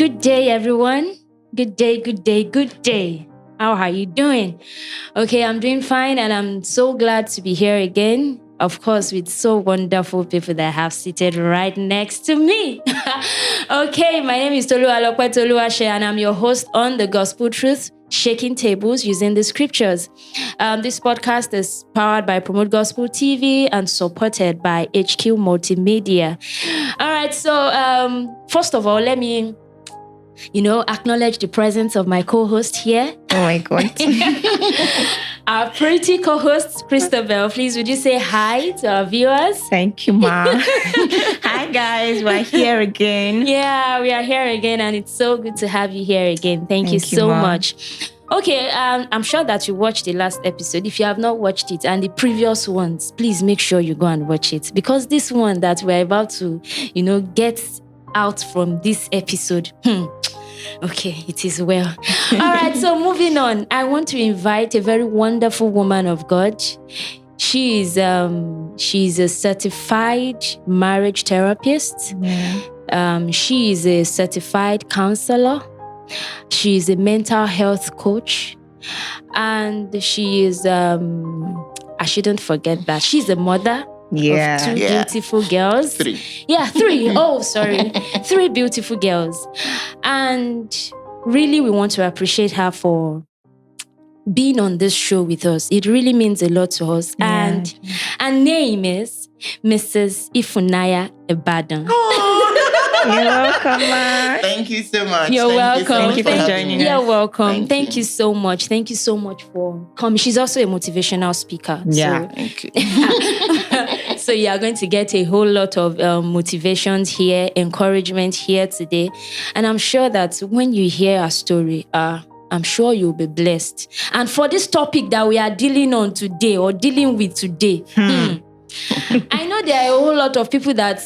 Good day, everyone. Good day, good day, good day. How are you doing? Okay, I'm doing fine, and I'm so glad to be here again. Of course, with so wonderful people that I have seated right next to me. Okay, my name is Toluwalope Toluwase, and I'm your host on the Gospel Truth, Shaking Tables Using the Scriptures. This podcast is powered by PromoteGospelTV and supported by HQ Multimedia. All right, so first of all, let me acknowledge the presence of my co-host here. Oh my God. Our pretty co-host, Christabel. Please, would you say hi to our viewers? Thank you, Ma. Hi, guys. We're here again. Yeah, we are here again, and it's so good to have you here again. Thank you so Ma. much. Okay, I'm sure that you watched the last episode. If you have not watched it and the previous ones, please make sure you go and watch it, because this one that we're about to, get out from this episode, okay, it is well. All right, so moving on, I want to invite a very wonderful woman of God. She's a certified marriage therapist. Yeah. She is a certified counselor. She is a mental health coach, and she is I shouldn't forget that she's a mother. Yeah. Of two beautiful girls. 3. Yeah, 3. Oh, sorry. 3 beautiful girls. And really, we want to appreciate her for being on this show with us. It really means a lot to us. Yeah. And her name is Mrs. Ifunanya Ebadan. You're welcome, Ma. Thank you so much. You're welcome. Thank you for having joining me. us. You're welcome. Thank you. you so much. Thank you so much for coming. She's also a motivational speaker. Yeah. Thank you. So you are going to get a whole lot of motivations here, encouragement here today. And I'm sure that when you hear our story, I'm sure you'll be blessed. And for this topic that we are dealing on today, or dealing with today, I know there are a whole lot of people that,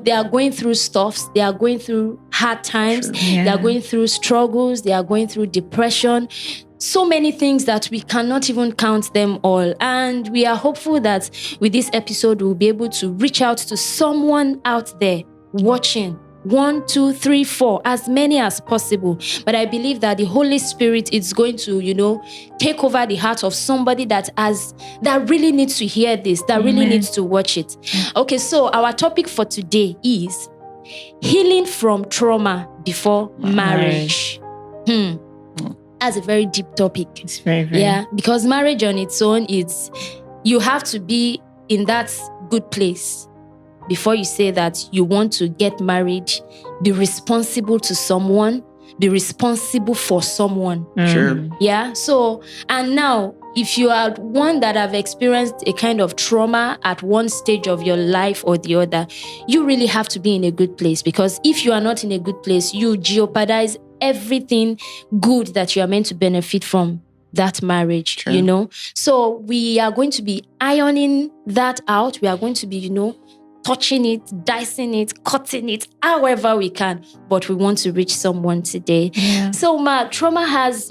they are going through stuffs. They are going through hard times. Yeah. They are going through struggles. They are going through depression. So many things that we cannot even count them all. And we are hopeful that with this episode, we'll be able to reach out to someone out there watching. 1, 2, 3, 4, as many as possible. But I believe that the Holy Spirit is going to, take over the heart of somebody that really needs to hear this, that really needs to watch it. Okay, so our topic for today is healing from trauma before marriage. That's a very deep topic. It's very, very. Yeah, because marriage on its own, you have to be in that good place before you say that you want to get married, be responsible to someone, be responsible for someone. Sure. Yeah. So, and now, if you are one that have experienced a kind of trauma at one stage of your life or the other, you really have to be in a good place, because if you are not in a good place, you jeopardize everything good that you are meant to benefit from that marriage, True. So we are going to be ironing that out. We are going to be, touching it, dicing it, cutting it, however we can. But we want to reach someone today. Yeah. So trauma has,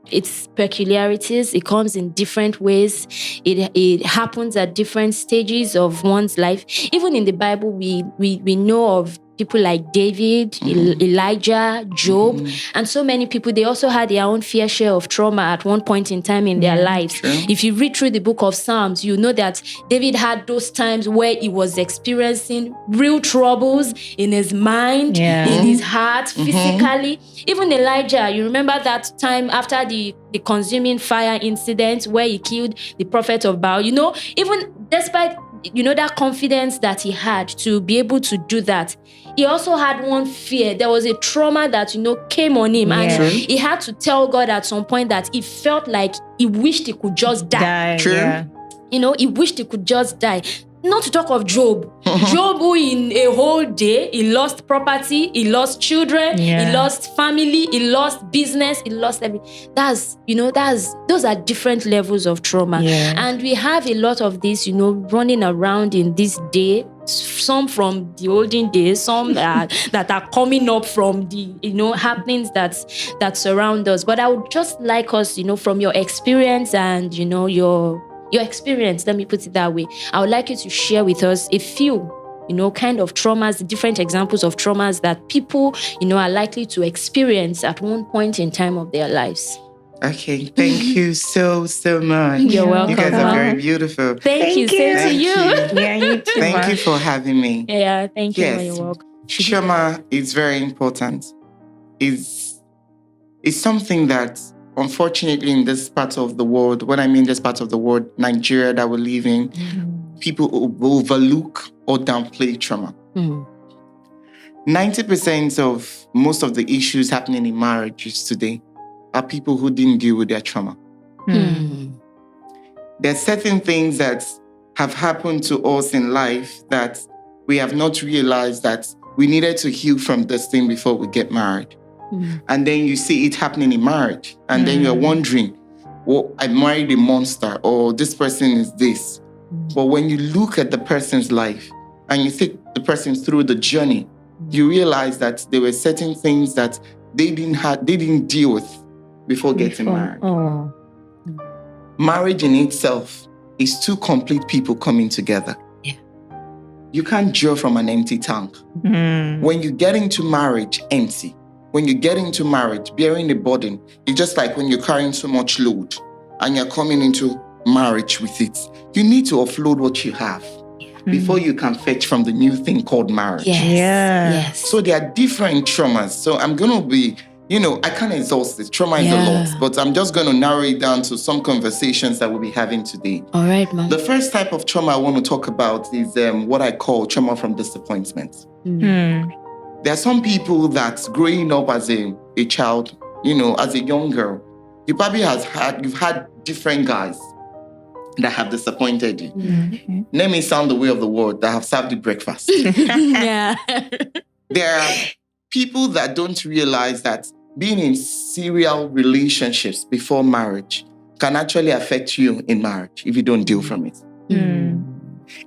its peculiarities. It comes in different ways. It happens at different stages of one's life. Even in the Bible, we know of people like David, Elijah, Job, and so many people. They also had their own fair share of trauma at one point in time in their lives. True. If you read through the book of Psalms, you know that David had those times where he was experiencing real troubles in his mind, in his heart, physically. Even Elijah, you remember that time after the consuming fire incident where he killed the prophet of Baal, even despite that confidence that he had to be able to do that, he also had one fear. There was a trauma that, came on him. And he had to tell God at some point that he felt like he wished he could just die. True. Yeah. He wished he could just die. Not to talk of Job. Job, who in a whole day, he lost property, he lost children, he lost family, he lost business, he lost everything. Those are different levels of trauma. Yeah. And we have a lot of this, running around in this day. Some from the olden days, some that are coming up from the happenings that surround us. But I would just like us, from your experience and your experience, let me put it that way, I would like you to share with us a few kind of traumas, different examples of traumas that people, are likely to experience at one point in time of their lives. Okay, thank you so much. You're welcome. You guys are Mom. very beautiful. Thank you. Same to you. Yeah, you too. Thank you for having me. Yeah, thank you. Yes. You're welcome. Trauma is very important. It's something that, unfortunately, in this part of the world, when I mean this part of the world, Nigeria that we live in, people overlook or downplay trauma. 90% of most of the issues happening in marriages today are people who didn't deal with their trauma. There are certain things that have happened to us in life that we have not realized that we needed to heal from this thing before we get married. And then you see it happening in marriage. And then you're wondering, well, I married a monster, or this person is this. But when you look at the person's life and you take the person through the journey, you realize that there were certain things that they didn't deal with before getting married. Marriage in itself is two complete people coming together. Yeah. You can't draw from an empty tank. When you get into marriage empty, when you get into marriage bearing a burden, it's just like when you're carrying so much load and you're coming into marriage with it. You need to offload what you have before you can fetch from the new thing called marriage. Yes. So there are different traumas. So I'm going to be, I can't exhaust it. Trauma is a lot, but I'm just going to narrow it down to some conversations that we'll be having today. All right, Mom. The first type of trauma I want to talk about is what I call trauma from disappointment. There are some people that growing up as a child, as a young girl, you probably you've had different guys that have disappointed you. Let me sound the way of the world that have served you breakfast. Yeah. There are people that don't realize that being in serial relationships before marriage can actually affect you in marriage if you don't deal from it.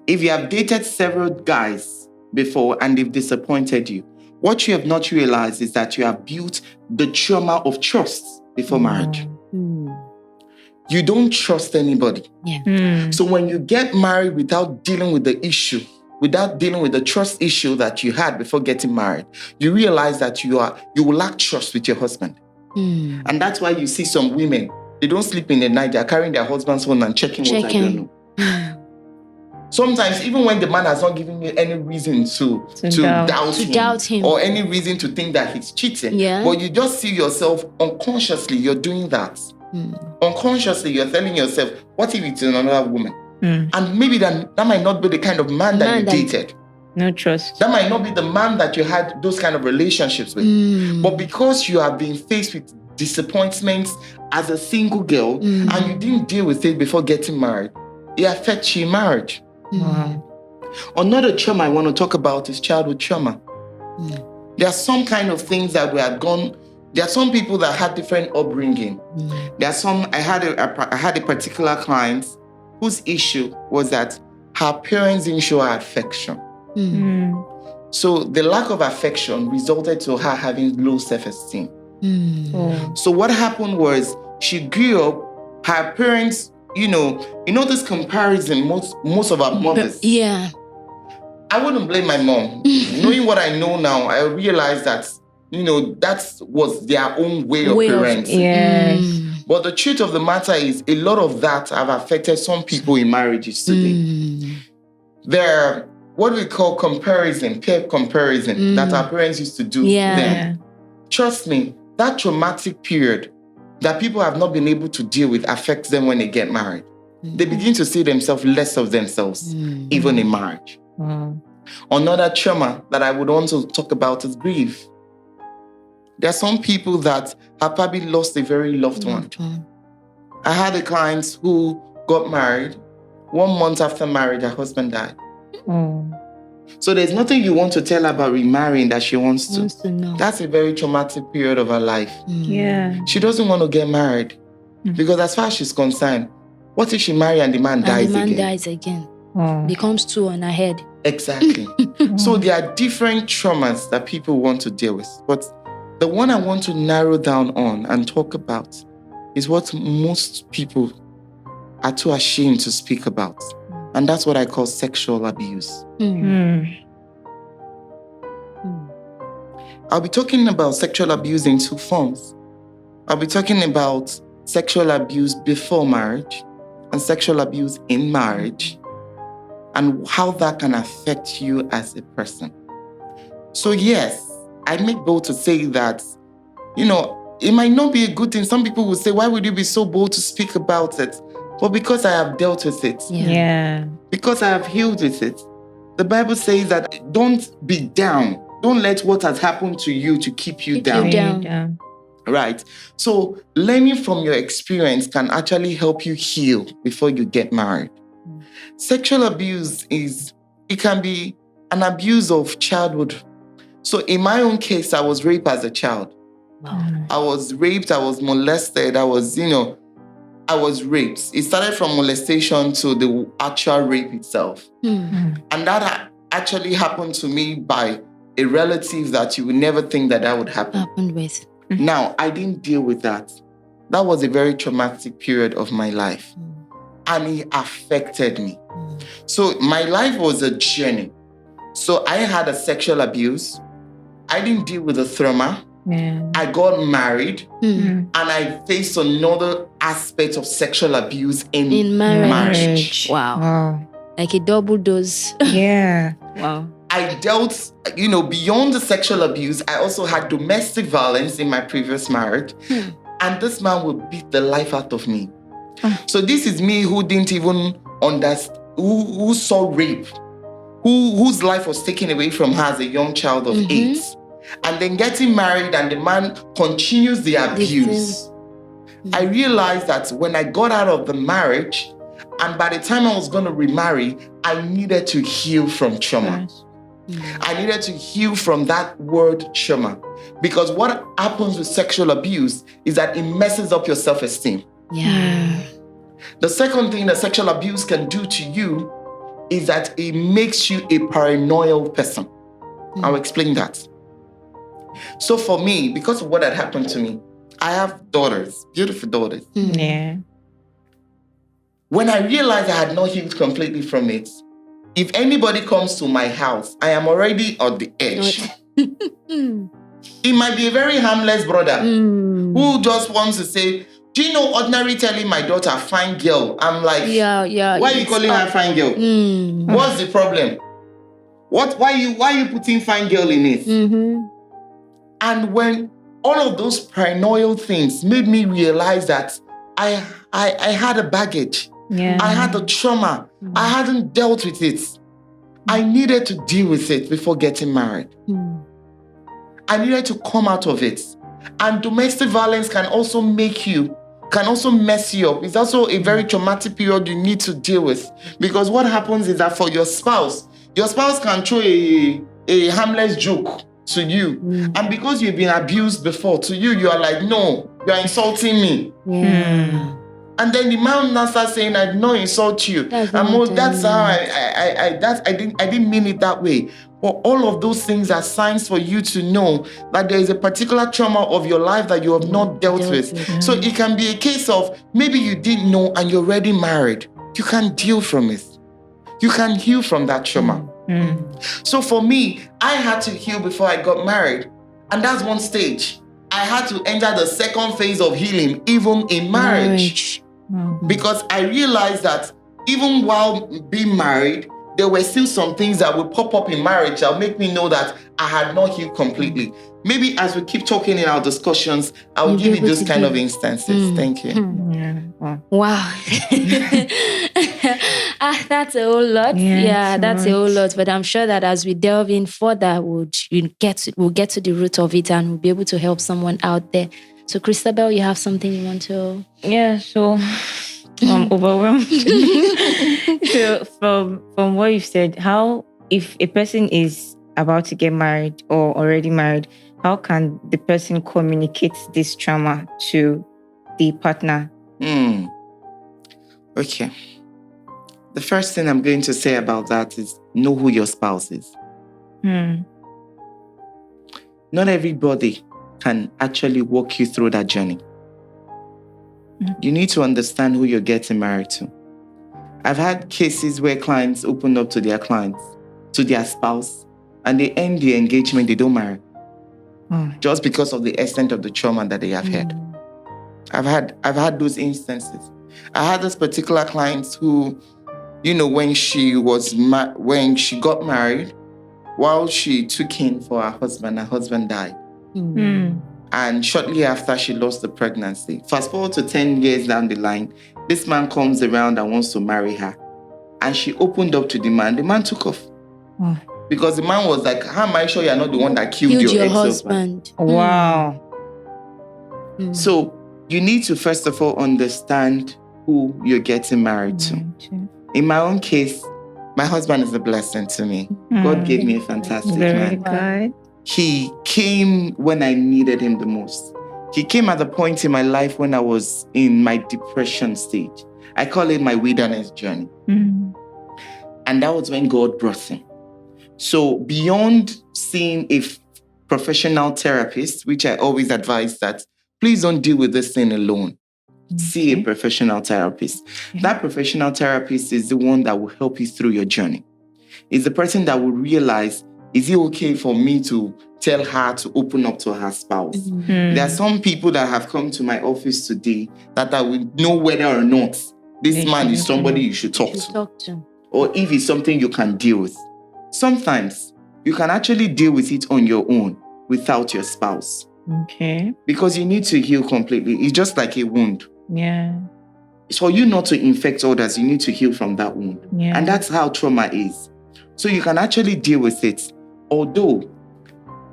If you have dated several guys before and they've disappointed you, what you have not realized is that you have built the trauma of trust before marriage. You don't trust anybody. So when you get married without dealing with the issue, without dealing with the trust issue that you had before getting married, you realize that you will lack trust with your husband. And that's why you see some women, they don't sleep in the night, they're carrying their husband's phone and checking what I don't know. Sometimes, even when the man has not given you any reason to doubt him, or any reason to think that he's cheating, but you just see yourself unconsciously, you're doing that. Unconsciously, you're telling yourself, what if it's another woman? And maybe that might not be the kind of man that you dated. No trust. That might not be the man that you had those kind of relationships with. But because you have been faced with disappointments as a single girl and you didn't deal with it before getting married, it affects you in marriage. Another trauma I want to talk about is childhood trauma. There are some kind of things that we have gone. There are some people that had different upbringing. There are some. I had a particular client whose issue was that her parents didn't show her affection. So the lack of affection resulted to her having low self-esteem. So what happened was she grew up. Her parents, this comparison. Most of our mothers. Yeah. I wouldn't blame my mom. Knowing what I know now, I realized that that was their own way of parenting. Yes. But the truth of the matter is, a lot of that have affected some people in marriages today. There are what we call peer comparison, that our parents used to do then. Trust me, that traumatic period that people have not been able to deal with affects them when they get married. They begin to see themselves less of themselves, even in marriage. Another trauma that I would want to talk about is grief. There are some people that have probably lost a very loved one. I had a client who got married. 1 month after marriage, her husband died. So there's nothing you want to tell her about remarrying that she wants to know. That's a very traumatic period of her life. She doesn't want to get married because as far as she's concerned, what if she marries and the man dies again? Becomes two on her head. Exactly. So there are different traumas that people want to deal with. But the one I want to narrow down on and talk about is what most people are too ashamed to speak about. And that's what I call sexual abuse. I'll be talking about sexual abuse in two forms. I'll be talking about sexual abuse before marriage and sexual abuse in marriage, and how that can affect you as a person. So yes, I make bold to say that, it might not be a good thing. Some people will say, why would you be so bold to speak about it? But because I have dealt with it. Yeah. Because I have healed with it. The Bible says that don't be down. Don't let what has happened to you to keep you down. Down. Right? So learning from your experience can actually help you heal before you get married. Sexual abuse it can be an abuse of childhood. So in my own case, I was raped as a child. Wow. I was raped, I was molested, I was raped. It started from molestation to the actual rape itself. And that actually happened to me by a relative that you would never think that would happen. Happened with. Now, I didn't deal with that. That was a very traumatic period of my life. And it affected me. So my life was a journey. So I had a sexual abuse. I didn't deal with the trauma. Yeah. I got married and I faced another aspect of sexual abuse in marriage. Wow. Like a double dose. Yeah. Wow. I dealt, beyond the sexual abuse, I also had domestic violence in my previous marriage. And this man would beat the life out of me. So this is me who didn't even understand, who saw rape, whose life was taken away from her as a young child of 8. And then getting married and the man continues the abuse. I realized that when I got out of the marriage, and by the time I was going to remarry, I needed to heal from trauma. I needed to heal from that word trauma. Because what happens with sexual abuse is that it messes up your self-esteem. Yeah. The second thing that sexual abuse can do to you is that it makes you a paranoid person. I'll explain that. So for me, because of what had happened to me, I have daughters, beautiful daughters. Yeah. When I realized I had not healed completely from it, if anybody comes to my house, I am already on the edge. It might be a very harmless brother who just wants to say, do you know, ordinary telling my daughter, fine girl. I'm like, yeah. Why are you calling her fine girl? What's the problem? Why are you putting fine girl in it? And when all of those paranoid things made me realize that I had a baggage. Yeah. I had a trauma. I hadn't dealt with it. I needed to deal with it before getting married. I needed to come out of it. And domestic violence can also mess you up. It's also a very traumatic period you need to deal with. Because what happens is that for your spouse can throw a harmless joke to you. And because you've been abused before, to you are like, no, you are insulting me. And then the man now starts saying, I did not insult you. That's how I didn't mean it that way. But all of those things are signs for you to know that there is a particular trauma of your life that you have not dealt with. So it can be a case of maybe you didn't know and you're already married. You can deal from it. You can heal from that trauma. So for me, I had to heal before I got married. And that's one stage. I had to enter the second phase of healing, even in marriage. Because I realized that even while being married, there were still some things that would pop up in marriage that would make me know that I had not healed completely. Maybe as we keep talking in our discussions, I will give you those kind of instances. Thank you. Wow. That's a whole lot. Yeah, that's a whole lot. But I'm sure that as we delve in further, we'll get to the root of it and we'll be able to help someone out there. So, Christabel, you have something you want to... Yeah, so I'm overwhelmed. So from what you've said, how, if a person is about to get married or already married, how can the person communicate this trauma to the partner? Okay. The first thing I'm going to say about that is know who your spouse is. Not everybody can actually walk you through that journey. You need to understand who you're getting married to. I've had cases where clients open up to their spouse, and they end the engagement, they don't marry. just because of the extent of the trauma that they have had. I've had those instances. I had this particular client who, when she got married, while she took in for her husband died. And shortly after, she lost the pregnancy. Fast forward to 10 years down the line, this man comes around and wants to marry her. And she opened up to the man. The man took off. Because the man was like, how am I sure you're not the one that killed your ex-husband? Wow. So you need to, first of all, understand who you're getting married to. In my own case, my husband is a blessing to me. God gave me a fantastic man. Good. He came when I needed him the most. He came at the point in my life when I was in my depression stage. I call it my wilderness journey. And that was when God brought him. So beyond seeing a professional therapist, which I always advise that please don't deal with this thing alone. See a professional therapist. That professional therapist is the one that will help you through your journey. It's the person that will realize, is it okay for me to tell her to open up to her spouse? There are some people that have come to my office today that I will know whether or not this man is somebody you should talk to. Or if it's something you can deal with. Sometimes you can actually deal with it on your own without your spouse. Okay. Because you need to heal completely. It's just like a wound. Yeah. It's for you not to infect others. You need to heal from that wound. Yeah. And that's how trauma is. So you can actually deal with it. Although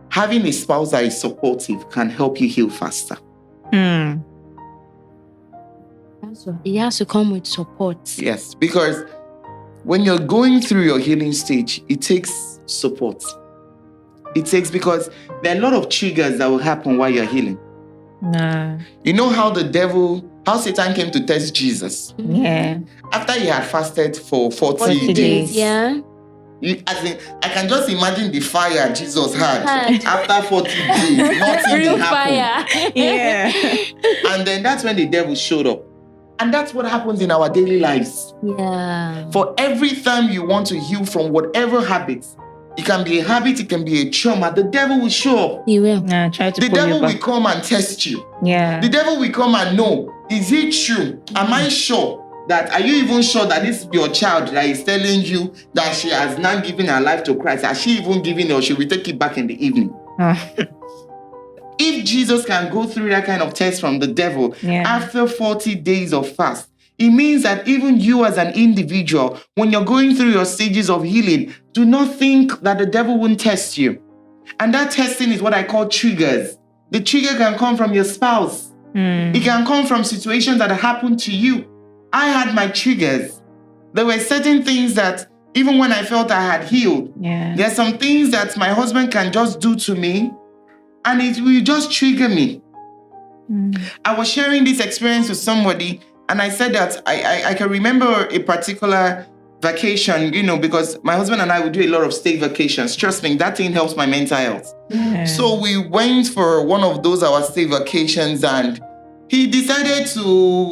having a spouse that is supportive can help you heal faster. It has to come with support. Yes, because when you're going through your healing stage, it takes support. Because there are a lot of triggers that will happen while you're healing. You know how Satan came to test Jesus? Yeah. After he had fasted for 40 days. Yeah. I can just imagine the fire Jesus had after 40 days. Nothing Real happened. fire. Yeah. And then that's when the devil showed up. And that's what happens in our daily lives. Yeah. For every time you want to heal from whatever habits, it can be a habit, it can be a trauma, the devil will show up. He will. Try to The pull devil you will back. come and test you. Yeah. The devil will come and know, is it true? Am I sure? Are you even sure that this is your child that is telling you that she has now given her life to Christ? Has she even given it, or she will take it back in the evening? If Jesus can go through that kind of test from the devil after 40 days of fast, it means that even you as an individual, when you're going through your stages of healing, do not think that the devil won't test you. And that testing is what I call triggers. The trigger can come from your spouse. It can come from situations that happened to you. I had my triggers. There were certain things that even when I felt I had healed, there are some things that my husband can just do to me and it will just trigger me. I was sharing this experience with somebody and I said that I can remember a particular vacation, because my husband and I would do a lot of state vacations. Trust me, that thing helps my mental health. So we went for one of those our state vacations and he decided to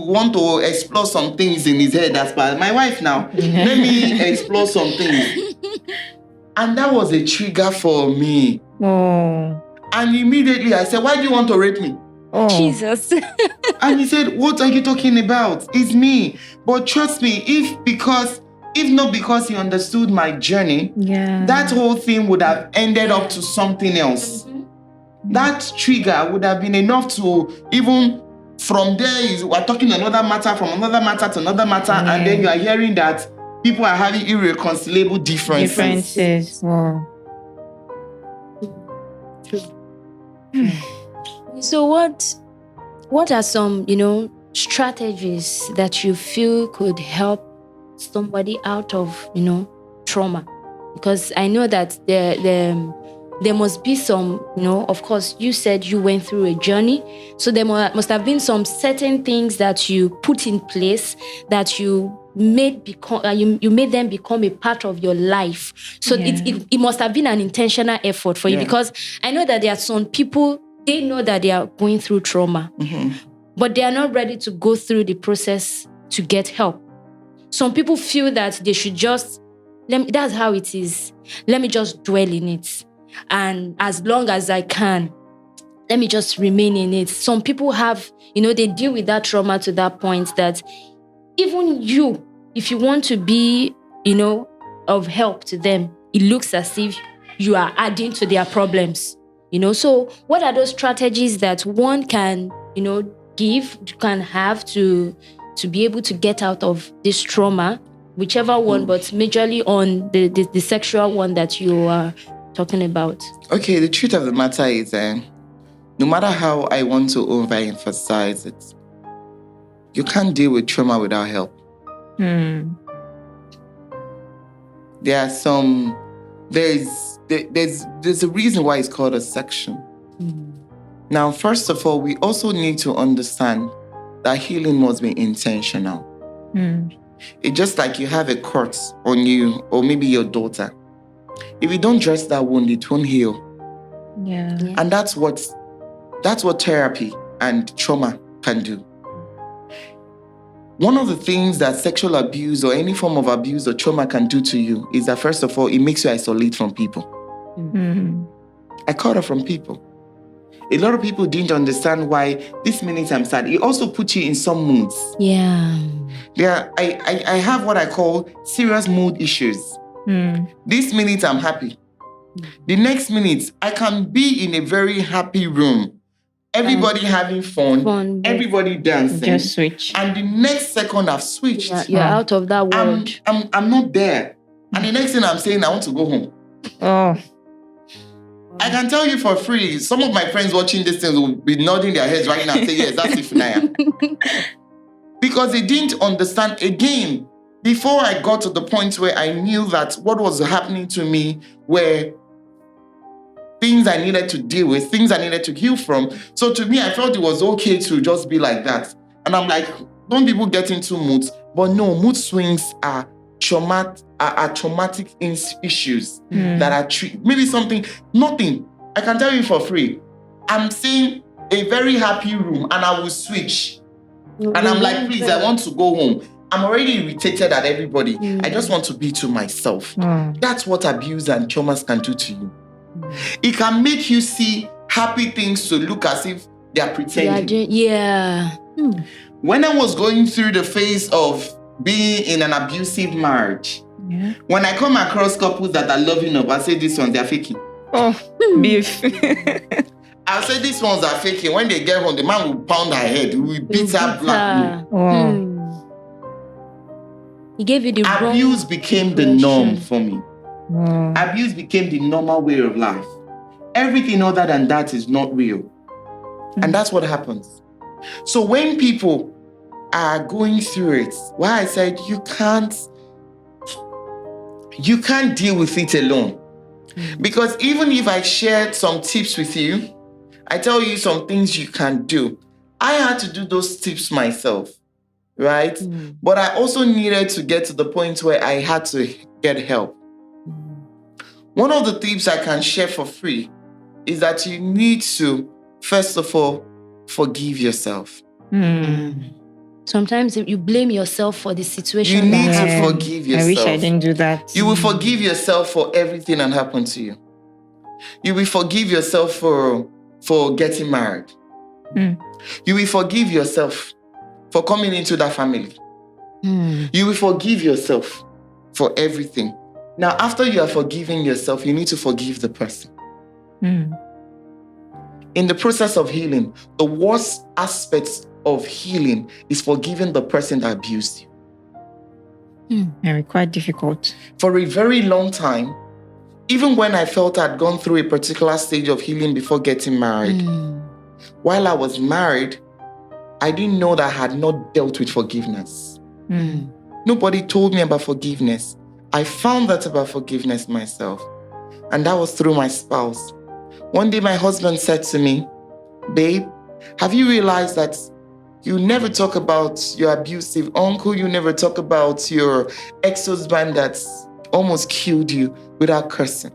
want to explore some things in his head as per my wife now. Let me explore some things. And that was a trigger for me. And immediately I said, why do you want to rape me? Jesus. And he said, what are you talking about? It's me. But trust me, if not because he understood my journey, that whole thing would have ended up to something else. That trigger would have been enough to even from there, we're talking another matter, from another matter to another matter, and then you are hearing that people are having irreconcilable differences. Wow. So what are some, strategies that you feel could help somebody out of, trauma? Because I know that there must be some, of course, you said you went through a journey. So there must have been some certain things that you put in place that you made them become a part of your life. So it must have been an intentional effort for you, because I know that there are some people, they know that they are going through trauma, but they are not ready to go through the process to get help. Some people feel that they should just, that's how it is. Let me just dwell in it. And as long as I can, let me just remain in it. Some people have, they deal with that trauma to that point that even you, if you want to be, of help to them, it looks as if you are adding to their problems. So what are those strategies that one can, can have to be able to get out of this trauma, whichever one, but majorly on the sexual one that you are talking about? Okay, the truth of the matter is, no matter how I want to overemphasize it, you can't deal with trauma without help. There are some. There's a reason why it's called a section. Now, first of all, we also need to understand that healing must be intentional. It's just like you have a cut on you or maybe your daughter. If you don't dress that wound, it won't heal. Yeah. And that's what therapy and trauma can do. One of the things that sexual abuse or any form of abuse or trauma can do to you is that, first of all, it makes you isolate from people. I cut off from people. A lot of people didn't understand why this minute I'm sad. It also puts you in some moods. Yeah. I have what I call serious mood issues. This minute I'm happy. The next minute I can be in a very happy room. Everybody having fun, everybody dancing. Just switch. And the next second I've switched. You're out of that world. I'm not there. And the next thing I'm saying, I want to go home. Oh. I can tell you for free, some of my friends watching this thing will be nodding their heads right now and say, yes, that's Ifunanya. Because they didn't understand. Again, before I got to the point where I knew that what was happening to me were things I needed to deal with, things I needed to heal from. So to me, I felt it was okay to just be like that. And I'm like, don't people get into moods? But no, mood swings are traumatic issues that are maybe something, nothing. I can tell you for free. I'm seeing a very happy room and I will switch. And I'm like, please, I want to go home. I'm already irritated at everybody. I just want to be to myself. That's what abuse and traumas can do to you. It can make you see happy things to look as if they are pretending. When I was going through the phase of being in an abusive marriage, when I come across couples that are loving up, I say these ones, they're faking. Oh, beef. I'll say these ones are faking. When they get home, the man will pound her head. He will beat her black. He gave you the abuse became the norm for me. Abuse became the normal way of life. Everything other than that is not real. And that's what happens. So when people are going through it, why I said you can't deal with it alone. Because even if I shared some tips with you, I tell you some things you can do. I had to do those tips myself, right? But I also needed to get to the point where I had to get help. One of the tips I can share for free is that you need to, first of all, forgive yourself. Sometimes you blame yourself for the situation. You need to forgive yourself. I wish I didn't do that. You will forgive yourself for everything that happened to you. You will forgive yourself for getting married. You will forgive yourself for coming into that family. You will forgive yourself for everything. Now, after you are forgiving yourself, you need to forgive the person. In the process of healing, the worst aspects of healing is forgiving the person that abused you. Very quite difficult. For a very long time, even when I felt I'd gone through a particular stage of healing before getting married, while I was married, I didn't know that I had not dealt with forgiveness. Nobody told me about forgiveness. I found out about forgiveness myself, and that was through my spouse. One day my husband said to me, babe, have you realized that you never talk about your abusive uncle, you never talk about your ex-husband that's almost killed you without cursing?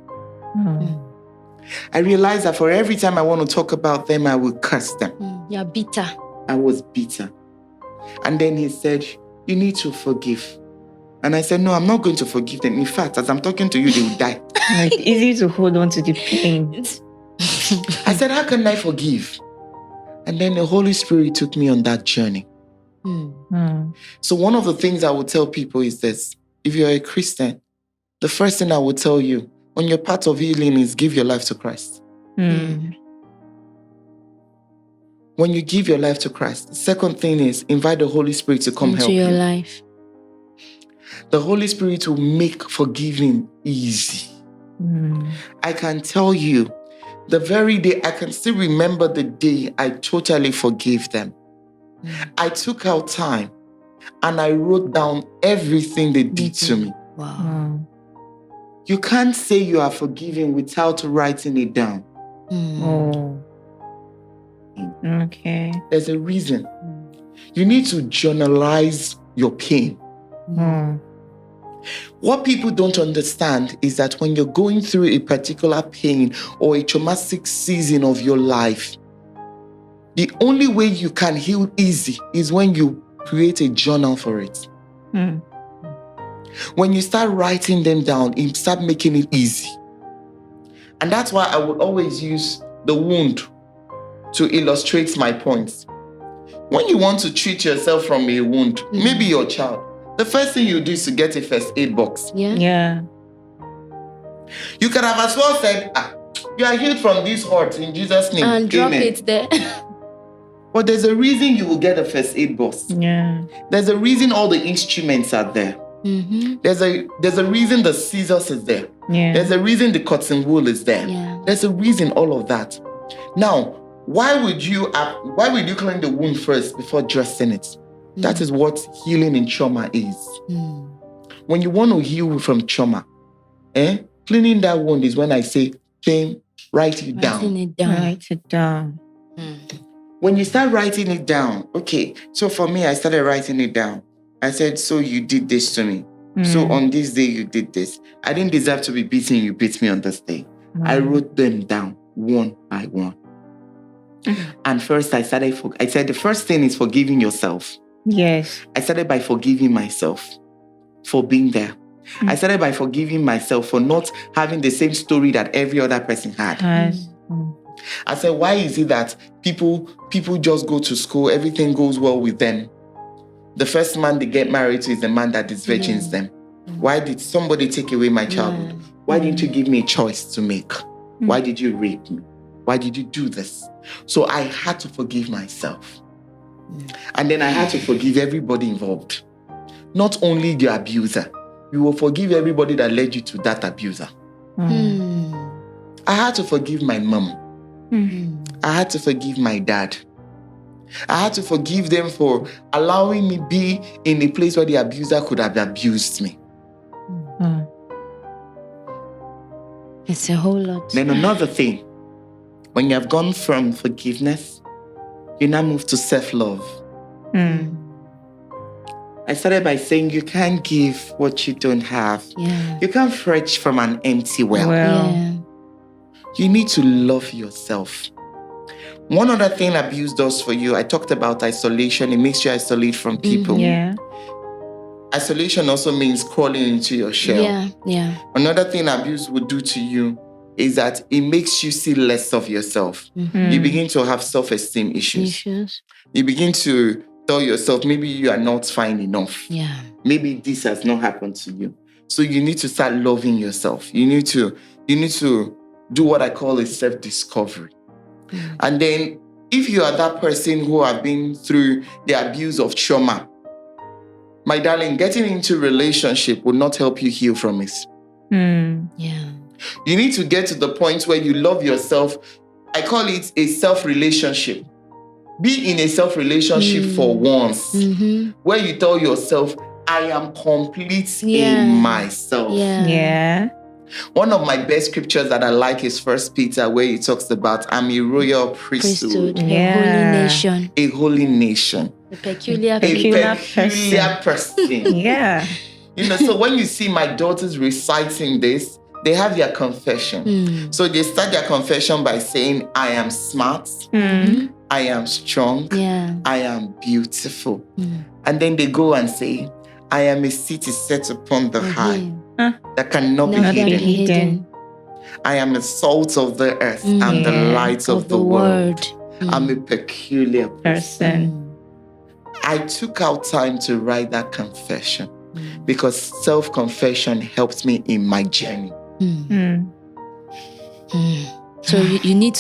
I realized that for every time I want to talk about them, I will curse them. You're bitter. I was bitter. And then he said, you need to forgive. And I said, no, I'm not going to forgive them. In fact, as I'm talking to you, they will die. It's easy to hold on to the pain. I said, how can I forgive? And then the Holy Spirit took me on that journey. So one of the things I would tell people is this: if you're a Christian, the first thing I would tell you on your path of healing is give your life to Christ. When you give your life to Christ, the second thing is invite the Holy Spirit to come help you. Into your life. The Holy Spirit will make forgiving easy. I can tell you, the very day, I can still remember the day I totally forgave them. I took out time and I wrote down everything they did to me. Wow. You can't say you are forgiving without writing it down. Okay. There's a reason. You need to journalize your pain. What people don't understand is that when you're going through a particular pain or a traumatic season of your life, the only way you can heal easy is when you create a journal for it. When you start writing them down, you start making it easy. And that's why I would always use the wound to illustrate my points. When you want to treat yourself from a wound, maybe your child, the first thing you do is to get a first aid box. Yeah. You could have as well said, you are healed from this hurt in Jesus' name. And drop Amen. it there. But there's a reason you will get a first aid box. Yeah. There's a reason all the instruments are there. There's a reason the scissors is there. There's a reason the cotton wool is there. There's a reason all of that. Now, why would you clean the wound first before dressing it? That is what healing in trauma is. When you want to heal from trauma, cleaning that wound is when I say, write it down. Write it down. When you start writing it down, okay, so for me, I started writing it down. I said, so you did this to me. So on this day, you did this. I didn't deserve to be beaten. You beat me on this day. I wrote them down one by one. And first I said the first thing is forgiving yourself. Yes. I started by forgiving myself for being there. I started by forgiving myself for not having the same story that every other person had. I said, why is it that people just go to school, everything goes well with them? The first man they get married to is the man that disvirgins them. Why did somebody take away my childhood? Why didn't you give me a choice to make? Why did you rape me? Why did you do this? So I had to forgive myself. And then I had to forgive everybody involved. Not only the abuser, you will forgive everybody that led you to that abuser. I had to forgive my mom. I had to forgive my dad. I had to forgive them for allowing me be in a place where the abuser could have abused me. It's a whole lot. Then another thing, when you have gone from forgiveness, you now move to self-love. I started by saying you can't give what you don't have. You can't fetch from an empty well. You need to love yourself. One other thing abuse does for you, I talked about isolation. It makes you isolate from people. Isolation also means crawling into your shell. Another thing abuse would do to you is that it makes you see less of yourself. You begin to have self-esteem issues. You begin to tell yourself, maybe you are not fine enough. Maybe this has not happened to you. So you need to start loving yourself. You need to do what I call a self-discovery. And then if you are that person who have been through the abuse of trauma, my darling, getting into a relationship will not help you heal from it. You need to get to the point where you love yourself. I call it a self-relationship. Be in a self-relationship for once, where you tell yourself, I am complete in myself. One of my best scriptures that I like is 1 Peter, where he talks about, I'm a royal priesthood. A holy nation. A holy nation. A peculiar person. So when you see my daughters reciting this, they have their confession. So they start their confession by saying, I am smart. I am strong. I am beautiful. And then they go and say, I am a city set upon the high that cannot be hidden. I am the salt of the earth and the light of the world. I'm a peculiar person. I took out time to write that confession because self-confession helped me in my journey. So you need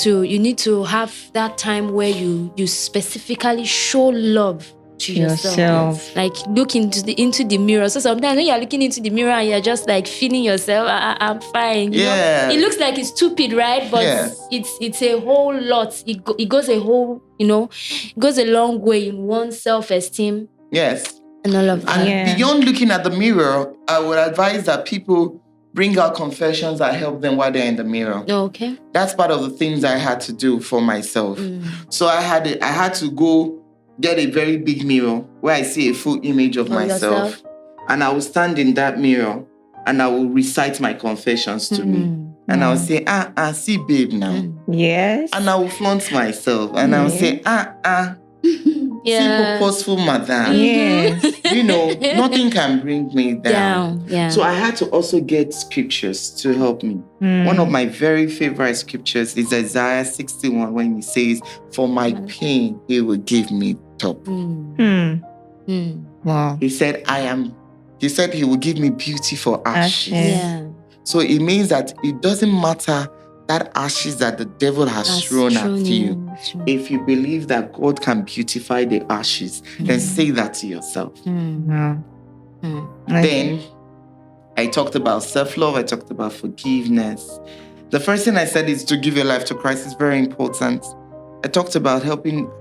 to have that time where you specifically show love to yourself. Like look into the mirror. So sometimes when you're looking into the mirror and you're just like feeling yourself, I'm fine. You know? It looks like it's stupid, right? But it's a whole lot. It goes a whole, it goes a long way in one's self-esteem. Yes. And all of that. And beyond looking at the mirror, I would advise that people bring out confessions that help them while they're in the mirror. Okay. That's part of the things I had to do for myself. So I had to go get a very big mirror where I see a full image of myself. And I will stand in that mirror and I will recite my confessions to me. And I will say, see babe now. Yes. And I will flaunt myself. And I will say, see purposeful madam. Yes. Nothing can bring me down. Yeah. So I had to also get scriptures to help me. One of my very favorite scriptures is Isaiah 61 when he says, for my pain, he will give me top. Wow. He said he will give me beauty for ashes. Yeah. So it means that it doesn't matter that ashes that the devil has thrown at you. If you believe that God can beautify the ashes, then say that to yourself. Then I talked about self-love. I talked about forgiveness. The first thing I said is to give your life to Christ is very important. I talked about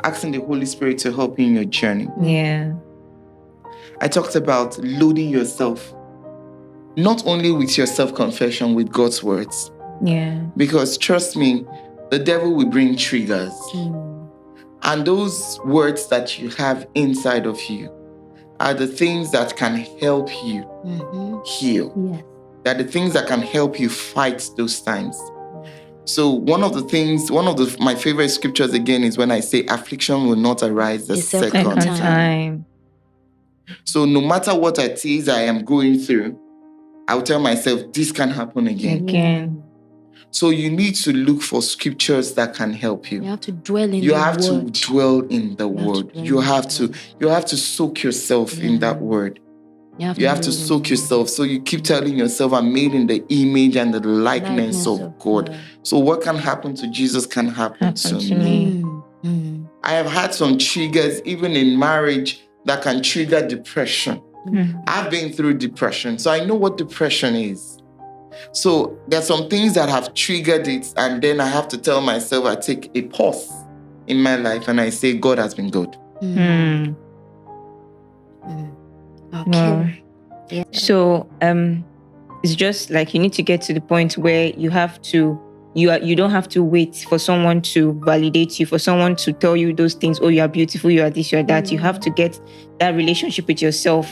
asking the Holy Spirit to help you in your journey. Yeah. I talked about loading yourself, not only with your self-confession, with God's words. Yeah. Because trust me, the devil will bring triggers. And those words that you have inside of you are the things that can help you heal. Yes. They're the things that can help you fight those times. So one of my favorite scriptures again is when I say affliction will not arise the second time. So no matter what it is I am going through, I'll tell myself this can happen again. So you need to look for scriptures that can help you. You have to dwell in the word. You have to dwell in the word. You have to soak yourself in that word. You have to soak yourself. So you keep telling yourself, I'm made in the image and the likeness of God. So what can happen to Jesus can happen to me. I have had some triggers, even in marriage, that can trigger depression. I've been through depression, so I know what depression is. So there's some things that have triggered it, and then I have to tell myself, I take a pause in my life and I say, God has been good. Okay. Wow. So it's just like you need to get to the point where you don't have to wait for someone to validate you, for someone to tell you those things, oh, you are beautiful, you are this, you are that. You have to get that relationship with yourself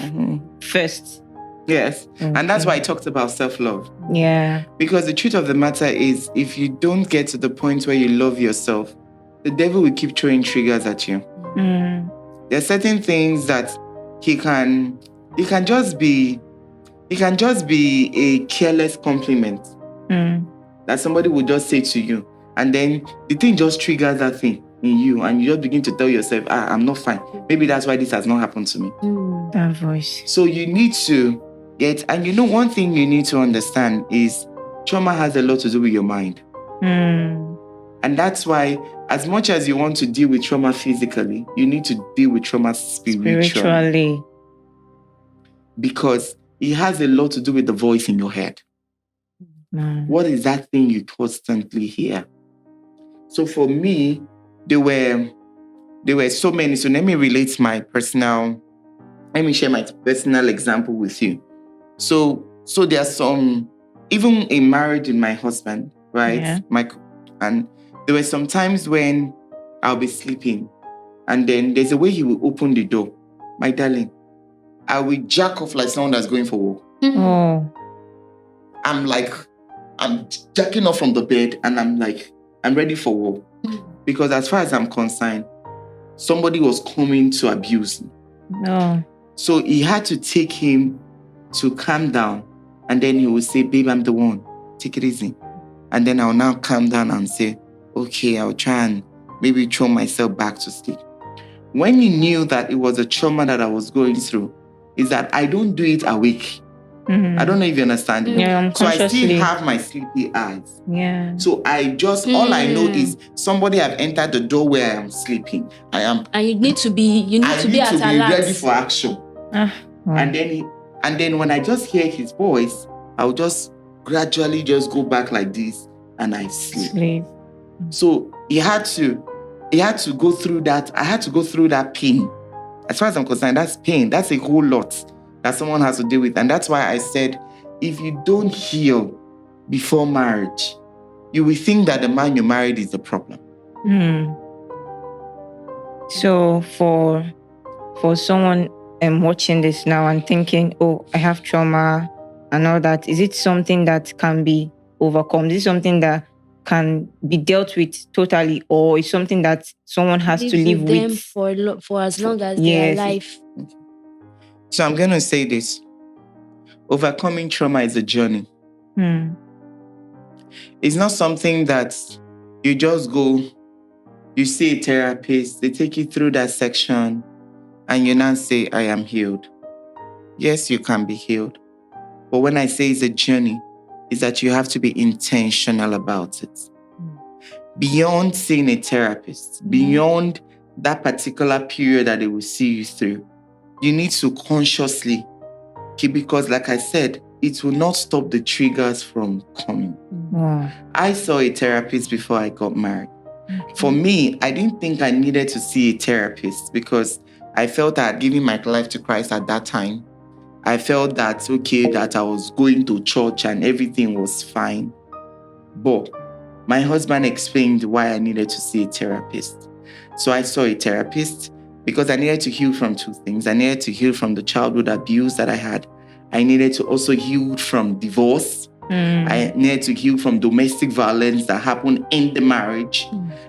first. Yes. And that's why I talked about self-love. Yeah. Because the truth of the matter is, if you don't get to the point where you love yourself, the devil will keep throwing triggers at you. There are certain things that he can just be a careless compliment that somebody will just say to you. And then the thing just triggers that thing in you. And you just begin to tell yourself, I'm not fine. Maybe that's why this has not happened to me. That voice. So you need to one thing you need to understand is trauma has a lot to do with your mind. And that's why, as much as you want to deal with trauma physically, you need to deal with trauma spiritually. Because it has a lot to do with the voice in your head. What is that thing you constantly hear? So for me, there were so many. So let me share my personal example with you. So there are some, even in marriage with my husband, right? Yeah. And there were some times when I'll be sleeping, and then there's a way he will open the door. My darling, I will jack off like someone that's going for a walk. Oh. I'm jacking off from the bed, and I'm ready for war. Because as far as I'm concerned, somebody was coming to abuse me. No. So he had to take him to calm down. And then he would say, babe, I'm the one. Take it easy. And then I'll now calm down and say, okay, I'll try and maybe throw myself back to sleep. When you knew that it was a trauma that I was going through, is that I don't do it awake. I don't know if you understand it. Yeah, so I still have my sleepy eyes. Yeah. So I just, all I know is somebody have entered the door where I am sleeping. And you need to be, ready for action. Wow. And then when I just hear his voice, I'll just gradually just go back like this and I sleep. So he had to go through that. I had to go through that pain. As far as I'm concerned, that's pain. That's a whole lot that someone has to deal with. And that's why I said, if you don't heal before marriage, you will think that the man you married is the problem. So for someone watching this now and thinking, oh, I have trauma and all that, is it something that can be overcome? Is it something that can be dealt with totally, or is something that someone has to live with for as long as they are alive? So I'm going to say this. Overcoming trauma is a journey. It's not something that you just go, you see a therapist, they take you through that section, and you now say, I am healed. Yes, you can be healed. But when I say it's a journey, is that you have to be intentional about it. Beyond seeing a therapist, beyond that particular period that they will see you through, you need to consciously keep, because like I said, it will not stop the triggers from coming. I saw a therapist before I got married. For me, I didn't think I needed to see a therapist because I felt I had given my life to Christ at that time. I felt that, okay, that I was going to church and everything was fine. But my husband explained why I needed to see a therapist. So I saw a therapist because I needed to heal from two things. I needed to heal from the childhood abuse that I had. I needed to also heal from divorce. I needed to heal from domestic violence that happened in the marriage.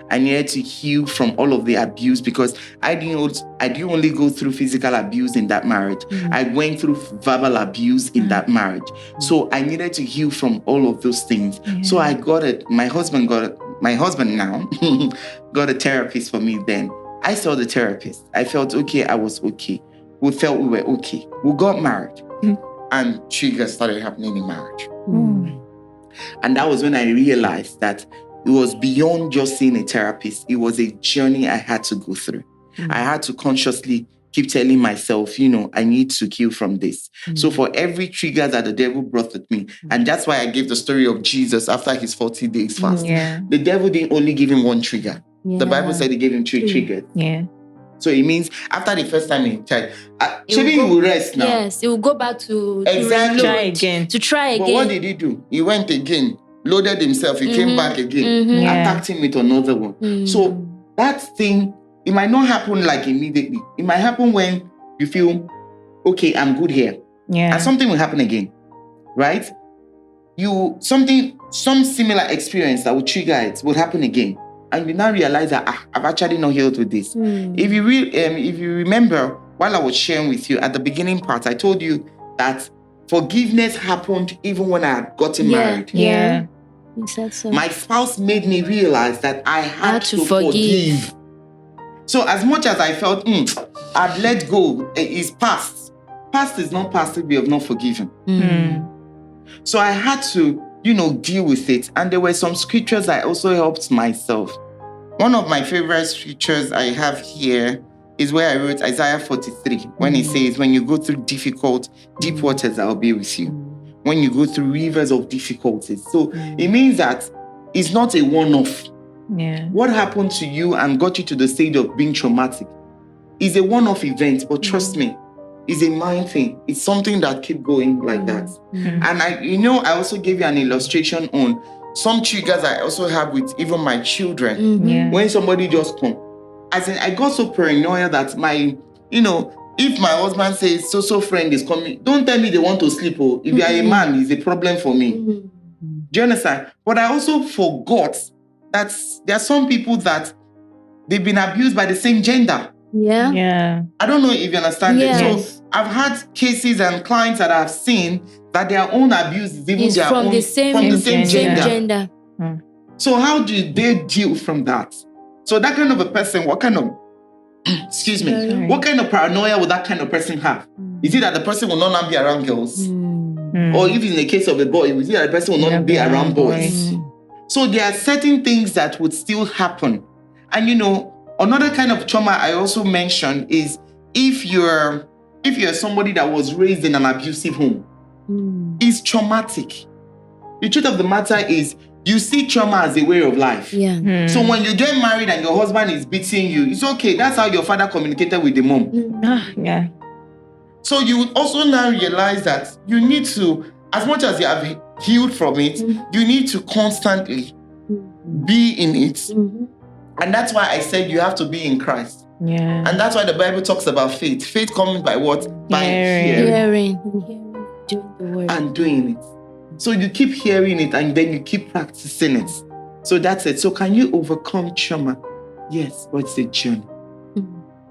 I needed to heal from all of the abuse because I didn't only go through physical abuse in that marriage. I went through verbal abuse in that marriage. So I needed to heal from all of those things. So I got it. My husband now got a therapist for me then. I saw the therapist. I felt okay. I was okay. We felt we were okay. We got married. And triggers started happening in marriage. And that was when I realized that it was beyond just seeing a therapist. It was a journey I had to go through. I had to consciously keep telling myself, I need to heal from this. So for every trigger that the devil brought at me, and that's why I gave the story of Jesus after his 40 days fast. The devil didn't only give him one trigger. The Bible said he gave him 3 triggers. So it means after the first time he tried, maybe he will rest now. Yes, he will go back to try again. But what did he do? He went again, loaded himself, he came back again, attacked him with another one. So that thing, it might not happen like immediately. It might happen when you feel, okay, I'm good here. And something will happen again, right? Some similar experience that will trigger it will happen again. And you now realize that I've actually not healed with this. If you remember, while I was sharing with you at the beginning part, I told you that forgiveness happened even when I had gotten married. You said so. My spouse made me realize that I had to forgive. So as much as I felt, I'd let go, it's past. Past is not past if we have not forgiven. So I had to, deal with it. And there were some scriptures I also helped myself. One of my favorite scriptures I have here is where I wrote Isaiah 43, when it says, when you go through difficult, deep waters, I'll be with you. When you go through rivers of difficulties. So it means that it's not a one-off. What happened to you and got you to the stage of being traumatic is a one-off event, but trust me, it's a mind thing. It's something that keep going like that. And I also gave you an illustration on some triggers I also have with even my children. When somebody just come. As in, I got so paranoid that if my husband says so friend is coming, don't tell me they want to sleep. If you are a man, it's a problem for me. Do you understand? But I also forgot that there are some people that they've been abused by the same gender. I don't know if you understand it. So I've had cases and clients that I've seen that their own abuse is even from the same gender. So how do they deal from that? So that kind of a person, what kind of, excuse me, Sorry. what kind of paranoia would that kind of person have? Is it that the person will not be around girls? Or if in the case of a boy, is it that the person will not be around boys? So there are certain things that would still happen. And another kind of trauma I also mentioned is if you're somebody that was raised in an abusive home, it's traumatic. The truth of the matter is you see trauma as a way of life. Yeah. So when you get married and your husband is beating you, it's okay. That's how your father communicated with the mom. Yeah. So you also now realize that you need to, as much as you have healed from it, you need to constantly be in it. And that's why I said you have to be in Christ. Yeah. And that's why the Bible talks about faith. Faith coming by what? By hearing Doing the word. and doing it. So you keep hearing it and then you keep practicing it. So that's it. So can you overcome trauma? Yes, but it's a journey.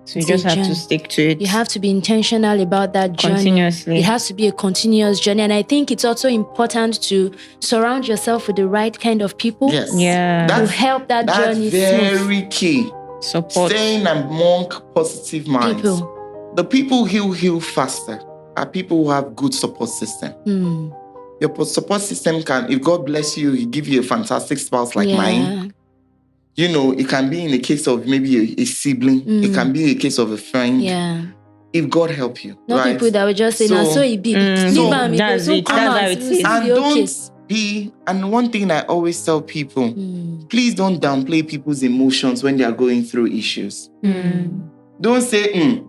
So you just have to stick to it. You have to be intentional about that journey. Continuously. It has to be a continuous journey. And I think it's also important to surround yourself with the right kind of people. Yes. Yeah. To help that journey That's smooth. very key. Support. Staying among positive minds. People. The people who heal faster are people who have good support system. Your support system can, if God bless you, He give you a fantastic spouse like mine. It can be in the case of maybe a sibling. It can be a case of a friend. Yeah. If God help you. Not right? people that will just say, So- so it be. That's it. That's how it is. And don't be, and one thing I always tell people, please don't downplay people's emotions when they are going through issues. Don't say,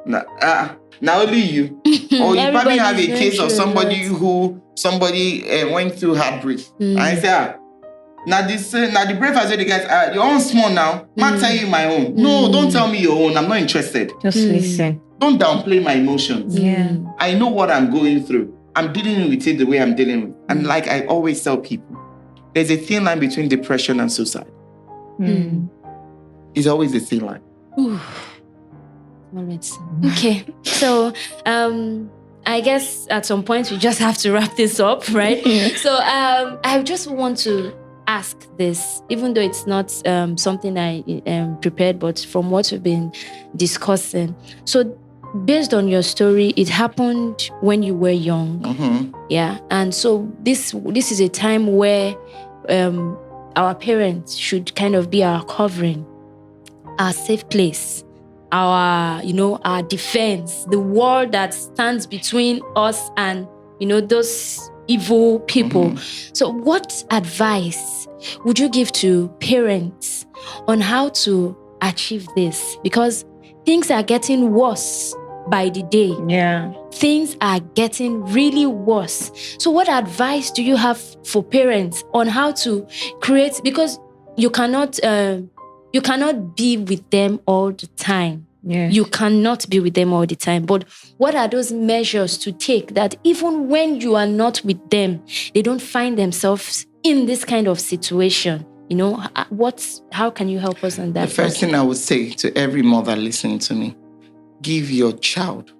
now only you. Or you probably have a case of somebody went through heartbreak. And I say, now the brave as the guys, your own small now. I'll tell you my own. No, don't tell me your own. I'm not interested. Just listen. Don't downplay my emotions. Yeah. I know what I'm going through. I'm dealing with it the way I'm dealing with it. And like I always tell people, there's a thin line between depression and suicide. It's always a thin line. All right. Okay. So, I guess at some point we just have to wrap this up, right? So, I just want to ask this, even though it's not something I prepared, but from what we've been discussing. So, based on your story, it happened when you were young. Yeah. And so this is a time where our parents should kind of be our covering, our safe place, our defense, the wall that stands between us and, those evil people. So what advice would you give to parents on how to achieve this? Because things are getting worse by the day. Yeah. Things are getting really worse. So what advice do you have for parents on how to create, because you cannot be with them all the time. Yeah. You cannot be with them all the time. But what are those measures to take that even when you are not with them, they don't find themselves in this kind of situation? How can you help us on that? The first thing I would say to every mother listening to me, give your child.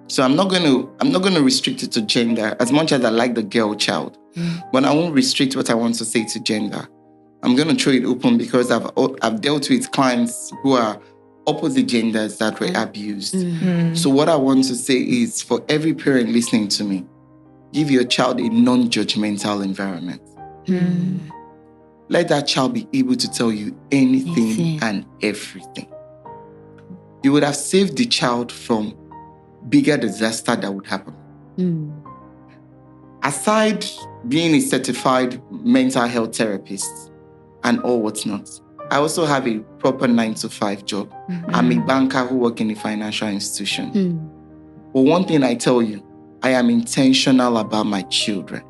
So I'm not going to restrict it to gender as much as I like the girl child. But I won't restrict what I want to say to gender. I'm going to throw it open because I've dealt with clients who are opposite genders that were abused. So what I want to say is, for every parent listening to me, give your child a non-judgmental environment. Let that child be able to tell you anything and everything. You would have saved the child from bigger disaster that would happen. Aside being a certified mental health therapist and all what's not, I also have a proper 9-to-5 job. I'm a banker who works in a financial institution. But one thing I tell you, I am intentional about my children.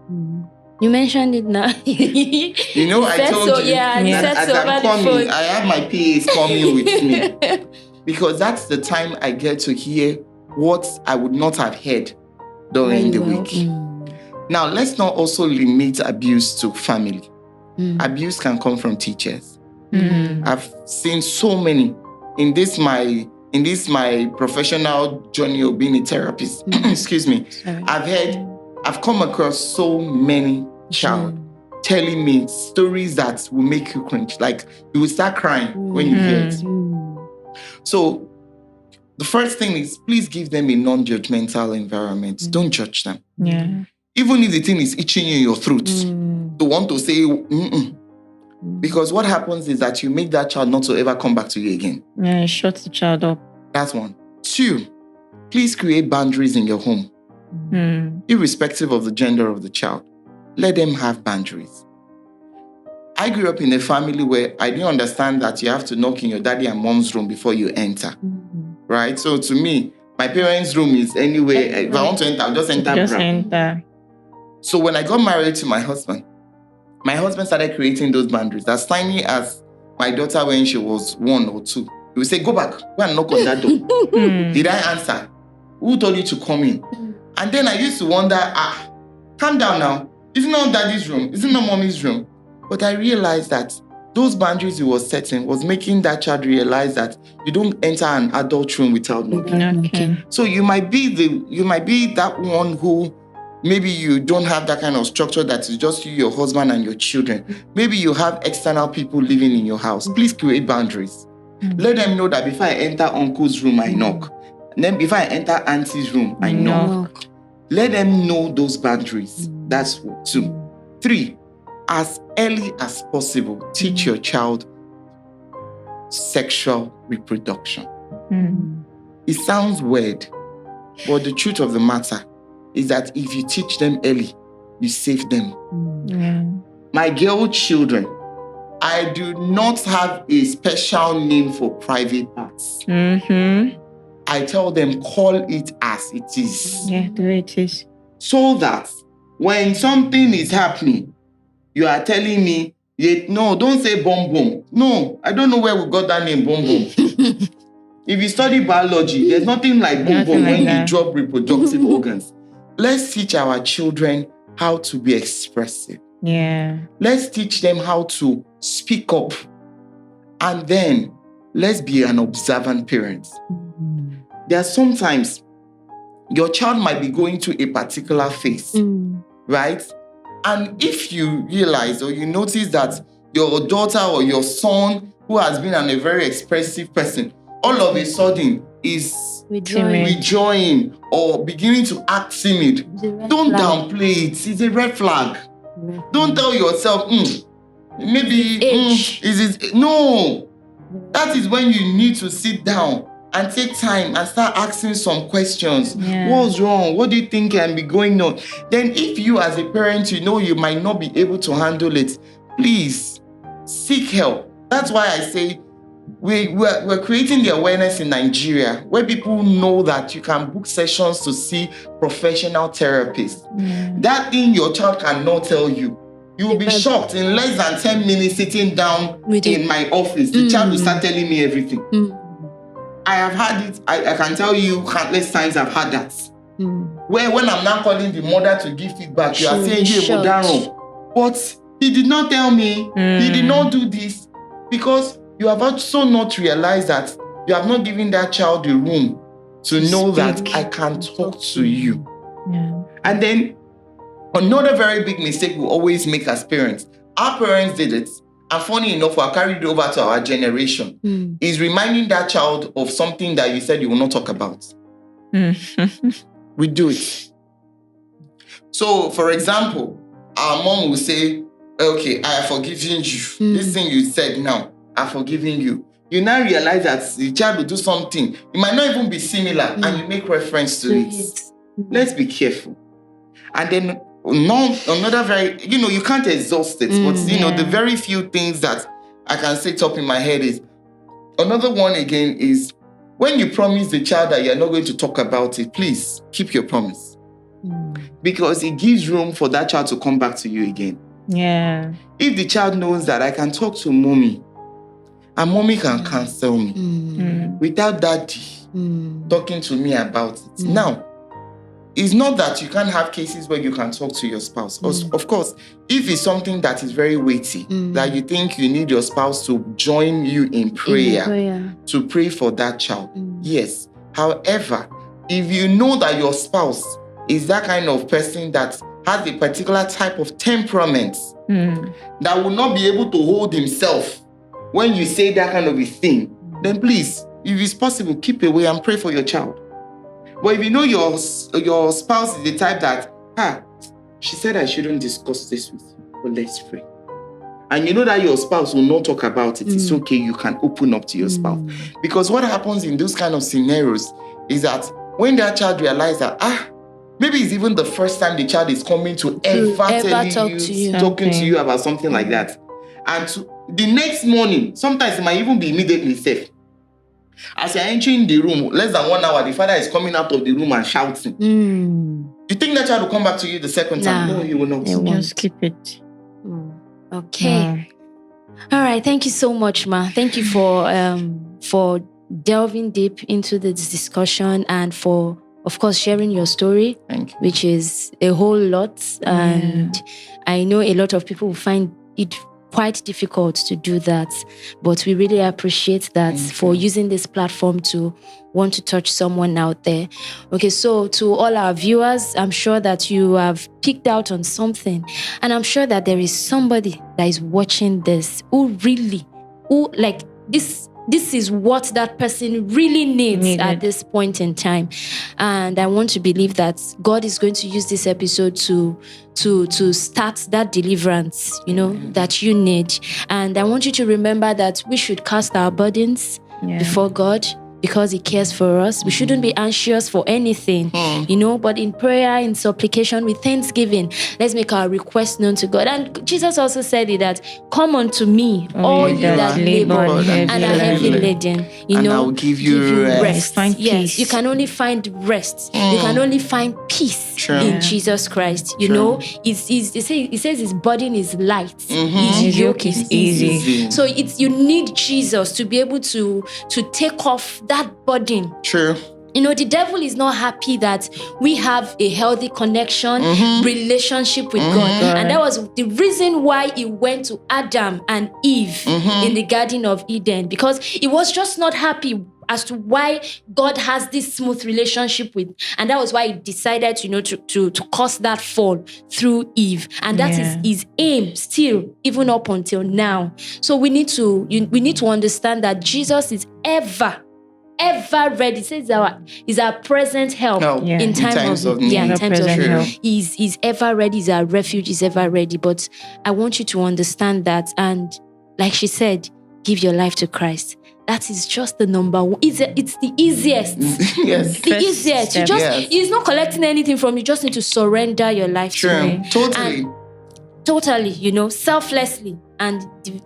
You mentioned it now. I told you that as I'm coming, I have my PAs coming with me. Because that's the time I get to hear what I would not have heard during the week. Now, let's not also limit abuse to family. Abuse can come from teachers. I've seen so many in this my professional journey of being a therapist. Excuse me. I've come across so many child telling me stories that will make you cringe. Like, you will start crying when you hear it. So the first thing is, please give them a non-judgmental environment. Don't judge them. Yeah. Even if the thing is itching you in your throat, to want to say, because what happens is that you make that child not to ever come back to you again. Yeah, it shuts the child up. That's one. 2, please create boundaries in your home. Irrespective of the gender of the child. Let them have boundaries. I grew up in a family where I didn't understand that you have to knock in your daddy and mom's room before you enter. Right? So to me, my parents' room is anywhere. If I want to enter, I'll just enter. Just enter. So when I got married to my husband started creating those boundaries. As tiny as my daughter when she was 1 or 2. He would say, go back, go and knock on that door. Did I answer? Who told you to come in? And then I used to wonder, calm down now. Isn't not daddy's room? Isn't not mommy's room? But I realized that those boundaries he was setting was making that child realize that you don't enter an adult room without knocking. Okay. So you might be that one who maybe you don't have that kind of structure that is just you, your husband, and your children. Maybe you have external people living in your house. Please create boundaries. Let them know that before I enter uncle's room, I knock. And then before I enter auntie's room, I knock. Let them know those boundaries. That's 2. 3, as early as possible, teach your child sexual reproduction. It sounds weird, but the truth of the matter is that if you teach them early, you save them. My girl children, I do not have a special name for private parts. I tell them, call it as it is. Yeah, the way it is. So that when something is happening, you are telling me, no, don't say bomb bomb. No, I don't know where we got that name, bomb bomb. If you study biology, there's nothing like bomb bomb when you drop reproductive organs. Let's teach our children how to be expressive. Yeah. Let's teach them how to speak up. And then let's be an observant parent. There are sometimes your child might be going through a particular phase, right? And if you realize or you notice that your daughter or your son, who has been a very expressive person, all of a sudden is withdrawing or beginning to act timid, don't downplay it. It's a red flag. Don't tell yourself, maybe no. That is when you need to sit down and take time and start asking some questions. What's wrong? What do you think can be going on? Then if you as a parent, you know you might not be able to handle it, please seek help. That's why I say we're creating the awareness in Nigeria where people know that you can book sessions to see professional therapists. That thing your child cannot tell you. You will be shocked. In less than 10 minutes sitting down in my office, the child will start telling me everything. I have had it. I can tell you countless times I've had that. Where when I'm now calling the mother to give feedback, you are saying, but he did not tell me. He did not do this. Because you have also not realized that you have not given that child the room to know that I can talk to you. And then another very big mistake we always make as parents, our parents did it, and funny enough, we are carried over to our generation, is reminding that child of something that you said you will not talk about. We do it. So, for example, our mom will say, okay, I have forgiven you. This thing you said now, I've forgiven you. You now realize that the child will do something. It might not even be similar, and you make reference to it. Let's be careful. And then another very, you can't exhaust it, but the very few things that I can say top in my head is, another one again is, when you promise the child that you're not going to talk about it, please keep your promise. Because it gives room for that child to come back to you again. Yeah. If the child knows that I can talk to mommy, and mommy can counsel me, without daddy talking to me about it. Now, it's not that you can't have cases where you can talk to your spouse. Of course, if it's something that is very weighty, that you think you need your spouse to join you in prayer, to pray for that child, yes. However, if you know that your spouse is that kind of person that has a particular type of temperament that will not be able to hold himself when you say that kind of a thing, then please, if it's possible, keep away and pray for your child. But if you know your spouse is the type that, she said I shouldn't discuss this with you, but let's pray. And you know that your spouse will not talk about it. It's okay, you can open up to your spouse. Because what happens in those kind of scenarios is that when that child realizes that, maybe it's even the first time the child is coming to ever talking to you about something like that. And the next morning, sometimes it might even be immediately safe. As you're entering the room, less than 1 hour, the father is coming out of the room and shouting. You think that child will come back to you the second time? No, he will not. Just keep it. Okay. All right. Thank you so much, Ma. Thank you for delving deep into this discussion and for, of course, sharing your story, which is a whole lot. And I know a lot of people will find it quite difficult to do that, but we really appreciate that for using this platform to want to touch someone out there. Okay, so to all our viewers, I'm sure that you have picked out on something, and I'm sure that there is somebody that is watching this who like this is what that person really needs at this point in time. And I want to believe that God is going to use this episode to start that deliverance, that you need. And I want you to remember that we should cast our burdens before God, because He cares for us. We shouldn't be anxious for anything, but in prayer, in supplication, with thanksgiving, let's make our request known to God. And Jesus also said it, that come unto me, all you that labor and are heavy laden, and I will give you rest. Find peace. You can only find rest. You can only find peace in Jesus Christ. You know, He says His burden is light. His yoke is easy. So you need Jesus to be able to take off that burden. True. The devil is not happy that we have a healthy connection, relationship with God. And that was the reason why he went to Adam and Eve in the Garden of Eden, because he was just not happy as to why God has this smooth relationship with. And that was why he decided, to cause that fall through Eve. And that is his aim still, even up until now. So we need to understand that Jesus is ever ready. It says is our present help in times of need. He's ever ready. He's our refuge. He's ever ready. But I want you to understand that. And like she said, give your life to Christ. That is just the number one. It's the easiest. Yes. The easiest. He's not collecting anything from you. You just need to surrender your life to Him. Totally, selflessly, and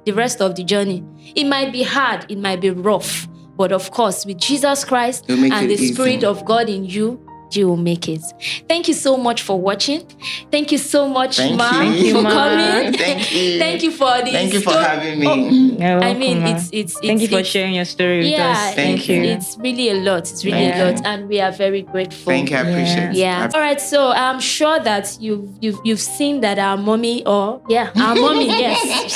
the rest of the journey. It might be hard. It might be rough. But of course, with Jesus Christ and the Spirit of God in you, you will make it. Thank you so much for watching. Thank you so much, Ma, for coming. Thank you. Thank you for this. Thank you for having me. Thank you for sharing your story with us. Thank you. It's really a lot. It's really a lot, and we are very grateful. Thank you. I appreciate it. Yeah. All right. So I'm sure that you've seen that our mommy, our mommy, yes,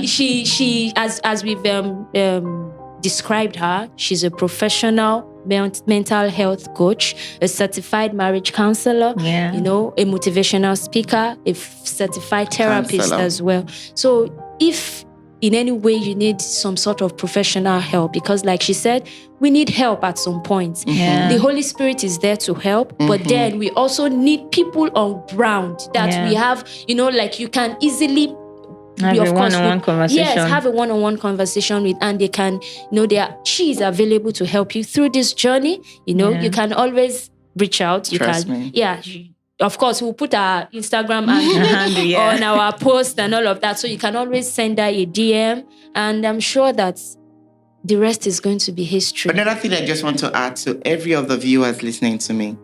She as we've described her, she's a professional mental health coach, a certified marriage counselor, a motivational speaker, a certified therapist as well. So if in any way you need some sort of professional help, because like she said, we need help at some point. The Holy Spirit is there to help, but then we also need people on ground that we have, like you can easily have a one-on-one conversation. Yes, have a one-on-one conversation with, and they can, she is available to help you through this journey. You can always reach out. Trust me. Of course, we'll put our Instagram and on our post and all of that. So you can always send her a DM, and I'm sure that the rest is going to be history. Another thing I just want to add to every of the viewers listening to me,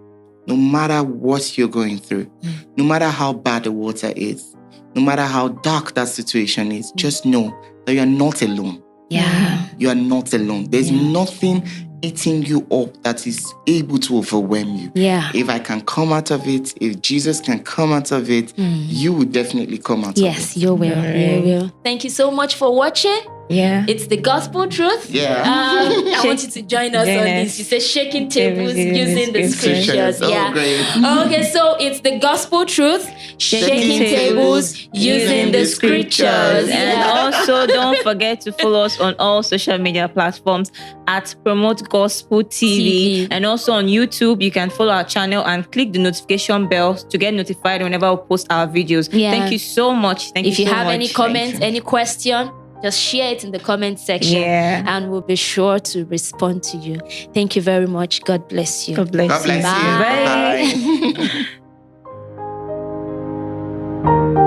no matter what you're going through, no matter how bad the water is, no matter how dark that situation is, just know that you are not alone. Yeah. You are not alone. There's nothing eating you up that is able to overwhelm you. Yeah. If I can come out of it, if Jesus can come out of it, you will definitely come out of it. Yes, you will. You will. Thank you so much for watching. Yeah. It's the gospel truth. Yeah. I want you to join us Join on us. this. You say shaking tables Using using the the scriptures. Scriptures. Oh, Yeah. great. Okay, so it's the gospel truth, shaking tables using the scriptures. And Yeah. also, don't forget to follow us on all social media platforms at Promote Gospel TV. TV. And also on YouTube, you can follow our channel and click the notification bell to get notified whenever we post our videos. Yeah. Thank you so much. Thank If you you so have much. any comments, any question, just share it in the comment section. Yeah. And we'll be sure to respond to you. Thank you very much. God bless you. God bless God bless you. you. Bye. Bye.